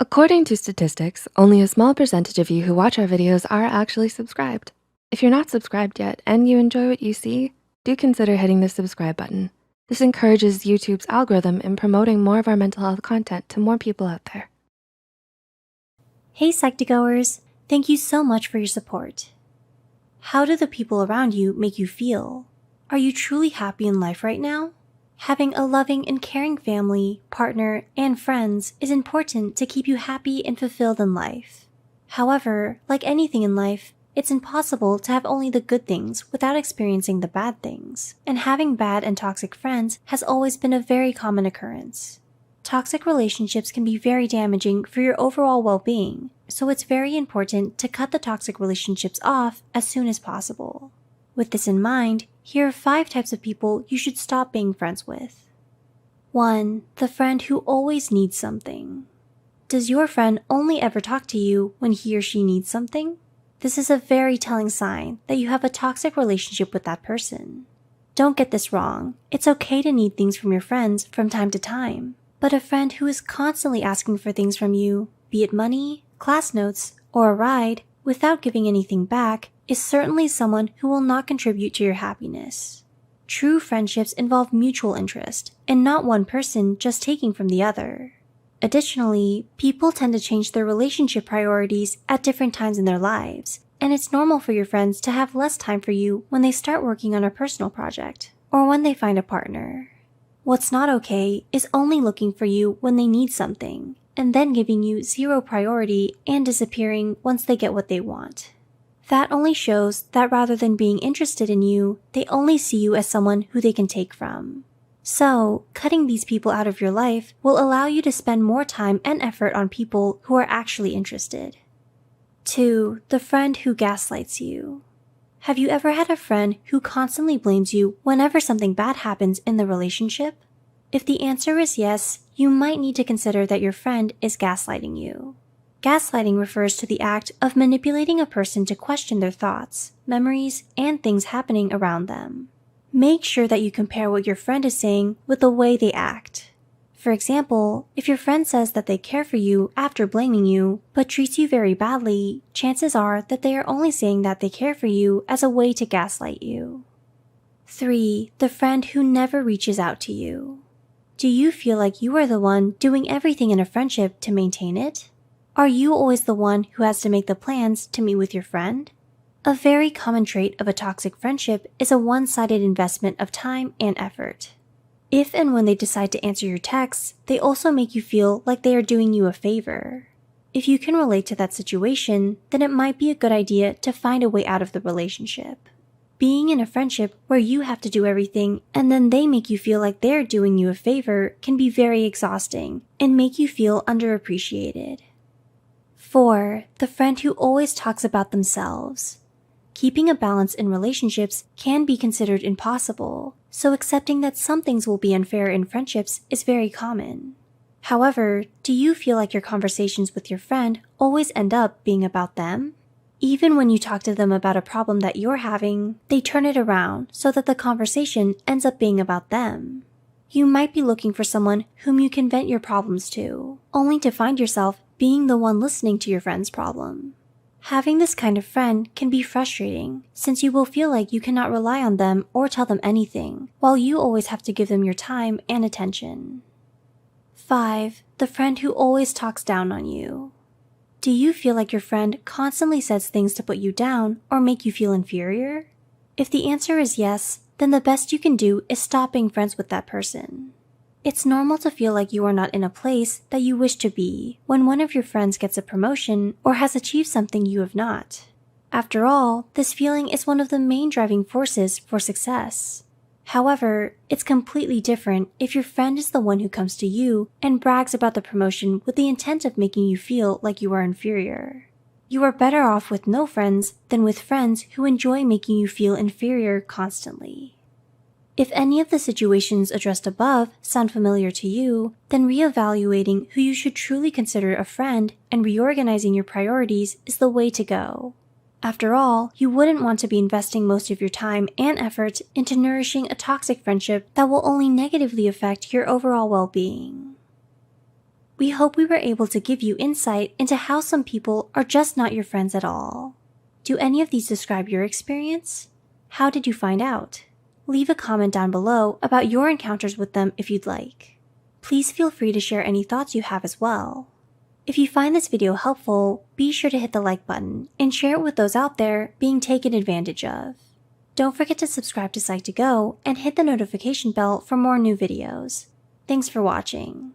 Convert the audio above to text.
According to statistics, only a small percentage of you who watch our videos are actually subscribed. If you're not subscribed yet and you enjoy what you see, do consider hitting the subscribe button. This encourages YouTube's algorithm in promoting more of our mental health content to more people out there. Hey Psych2Goers, thank you so much for your support. How do the people around you make you feel? Are you truly happy in life right now? Having a loving and caring family, partner, and friends is important to keep you happy and fulfilled in life. However, like anything in life, it's impossible to have only the good things without experiencing the bad things, and having bad and toxic friends has always been a very common occurrence. Toxic relationships can be very damaging for your overall well-being, so it's very important to cut the toxic relationships off as soon as possible. With this in mind, here are 5 types of people you should stop being friends with. 1. The friend who always needs something. Does your friend only ever talk to you when he or she needs something? This is a very telling sign that you have a toxic relationship with that person. Don't get this wrong, it's okay to need things from your friends from time to time, but a friend who is constantly asking for things from you, be it money, class notes, or a ride, without giving anything back, is certainly someone who will not contribute to your happiness. True friendships involve mutual interest, and not one person just taking from the other. Additionally, people tend to change their relationship priorities at different times in their lives, and it's normal for your friends to have less time for you when they start working on a personal project, or when they find a partner. What's not okay is only looking for you when they need something, and then giving you 0 priority and disappearing once they get what they want. That only shows that rather than being interested in you, they only see you as someone who they can take from. So, cutting these people out of your life will allow you to spend more time and effort on people who are actually interested. 2. The friend who gaslights you. Have you ever had a friend who constantly blames you whenever something bad happens in the relationship? If the answer is yes, you might need to consider that your friend is gaslighting you. Gaslighting refers to the act of manipulating a person to question their thoughts, memories, and things happening around them. Make sure that you compare what your friend is saying with the way they act. For example, if your friend says that they care for you after blaming you, but treats you very badly, chances are that they are only saying that they care for you as a way to gaslight you. 3. The friend who never reaches out to you. Do you feel like you are the one doing everything in a friendship to maintain it? Are you always the one who has to make the plans to meet with your friend? A very common trait of a toxic friendship is a one-sided investment of time and effort. If and when they decide to answer your texts, they also make you feel like they are doing you a favor. If you can relate to that situation, then it might be a good idea to find a way out of the relationship. Being in a friendship where you have to do everything and then they make you feel like they're doing you a favor can be very exhausting and make you feel underappreciated. 4. The friend who always talks about themselves. Keeping a balance in relationships can be considered impossible, so accepting that some things will be unfair in friendships is very common. However, do you feel like your conversations with your friend always end up being about them? Even when you talk to them about a problem that you're having, they turn it around so that the conversation ends up being about them. You might be looking for someone whom you can vent your problems to, only to find yourself being the one listening to your friend's problem. Having this kind of friend can be frustrating, since you will feel like you cannot rely on them or tell them anything, while you always have to give them your time and attention. 5. The friend who always talks down on you. Do you feel like your friend constantly says things to put you down or make you feel inferior? If the answer is yes, then the best you can do is stop being friends with that person. It's normal to feel like you are not in a place that you wish to be when one of your friends gets a promotion or has achieved something you have not. After all, this feeling is one of the main driving forces for success. However, it's completely different if your friend is the one who comes to you and brags about the promotion with the intent of making you feel like you are inferior. You are better off with no friends than with friends who enjoy making you feel inferior constantly. If any of the situations addressed above sound familiar to you, then reevaluating who you should truly consider a friend and reorganizing your priorities is the way to go. After all, you wouldn't want to be investing most of your time and effort into nourishing a toxic friendship that will only negatively affect your overall well-being. We hope we were able to give you insight into how some people are just not your friends at all. Do any of these describe your experience? How did you find out? Leave a comment down below about your encounters with them if you'd like. Please feel free to share any thoughts you have as well. If you find this video helpful, be sure to hit the like button and share it with those out there being taken advantage of. Don't forget to subscribe to Psych2Go and hit the notification bell for more new videos. Thanks for watching.